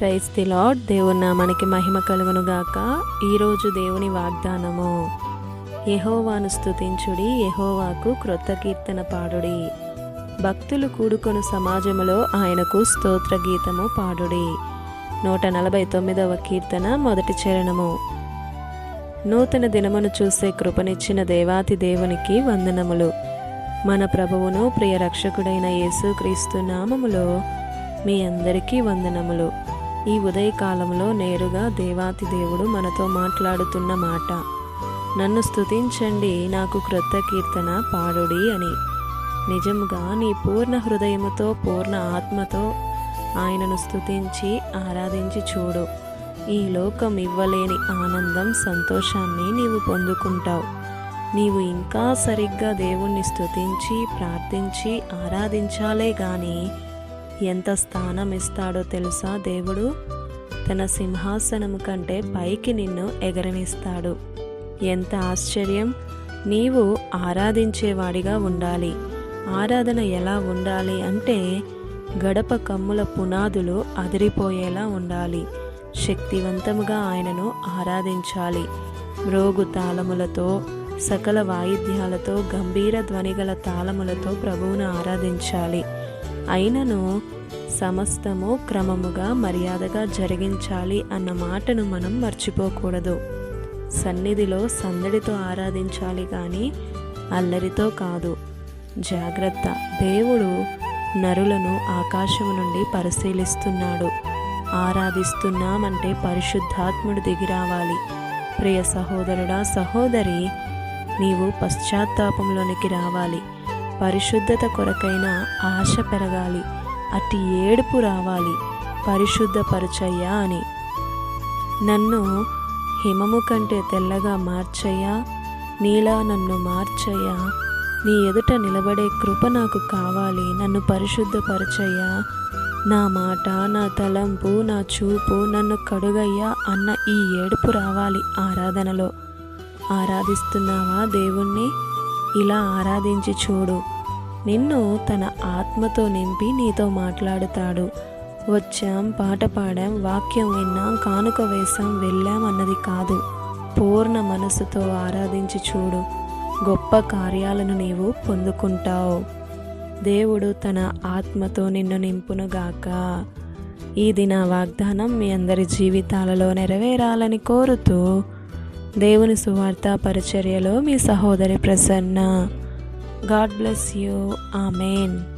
Praise the lord. దేవుని నామానికి మహిమ కలుగును గాక. ఈరోజు దేవుని వాగ్దానము, యెహోవాను స్తుతించుడి, యెహోవాకు క్రొత్త కీర్తన పాడుడి. భక్తులు కూడుకొను సమాజములో ఆయనకు స్తోత్ర గీతము పాడుడి. 149వ కీర్తన మొదటి చరణము. నూతన దినమును చూసే కృపనిచ్చిన దేవాతి దేవునికి వందనములు. మన ప్రభువును ప్రియ రక్షకుడైన యేసుక్రీస్తు నామములో మీ అందరికీ వందనములు. ఈ ఉదయకాలంలో నేరుగా దేవాతి దేవుడు మనతో మాట్లాడుతున్న మాట, నన్ను స్తుతించండి, నాకు క్రొత్త కీర్తన పాడుడి అని. నిజముగా నీ పూర్ణ హృదయముతో పూర్ణ ఆత్మతో ఆయనను స్తుతించి ఆరాధించి చూడు. ఈ లోకం ఇవ్వలేని ఆనందం, సంతోషాన్ని నీవు పొందుకుంటావు. నీవు ఇంకా సరిగ్గా దేవుణ్ణి స్తుతించి ప్రార్థించి ఆరాధించాలే గాని ఎంత స్థానం ఇస్తాడో తెలుసా? దేవుడు తన సింహాసనము కంటే పైకి నిన్ను ఎగరనిస్తాడు. ఎంత ఆశ్చర్యం! నీవు ఆరాధించేవాడిగా ఉండాలి. ఆరాధన ఎలా ఉండాలి అంటే, గడప కమ్ముల పునాదులు అదిరిపోయేలా ఉండాలి. శక్తివంతముగా ఆయనను ఆరాధించాలి. మ్రోగు తాళములతో, సకల వాయిద్యాలతో, గంభీర ధ్వనిగల తాళములతో ప్రభువును ఆరాధించాలి. అయినను సమస్తము క్రమముగా మర్యాదగా జరిగించాలి అన్న మాటను మనం మర్చిపోకూడదు. సన్నిధిలో సందడితో ఆరాధించాలి కానీ అల్లరితో కాదు. జాగ్రత్త! దేవుడు నరులను ఆకాశము నుండి పరిశీలిస్తున్నాడు. ఆరాధిస్తున్నామంటే పరిశుద్ధాత్ముడు దిగిరావాలి. ప్రియ సహోదరుడా, సహోదరి, నీవు పశ్చాత్తాపంలోనికి రావాలి. పరిశుద్ధత కొరకైన ఆశ పెరగాలి. అట్టి ఏడుపు రావాలి, పరిశుద్ధపరచయ్యా అని. నన్ను హిమము కంటే తెల్లగా మార్చయ్యా, నీలా నన్ను మార్చయ్యా, నీ ఎదుట నిలబడే కృప నాకు కావాలి, నన్ను పరిశుద్ధపరచయ్యా, నా మాట, నా తలంపు, నా చూపు నన్ను కడుగయ్యా అన్న ఈ ఏడుపు రావాలి ఆరాధనలో. ఆరాధిస్తున్నావా దేవుణ్ణి? ఇలా ఆరాధించి చూడు. నిన్ను తన ఆత్మతో నింపి నీతో మాట్లాడుతాడు. వచ్చాం, పాట పాడాం, వాక్యం విన్నాం, కానుక వేశాం, వెళ్ళాం అన్నది కాదు. పూర్ణ మనసుతో ఆరాధించి చూడు. గొప్ప కార్యాలను నీవు పొందుకుంటావు. దేవుడు తన ఆత్మతో నిన్ను నింపునుగాక. ఈ దిన వాగ్దానం మీ అందరి జీవితాలలో నెరవేరాలని కోరుతూ, దేవుని సువార్త పరిచర్యలో మీ సహోదరి Prasanna. God bless you. Amen.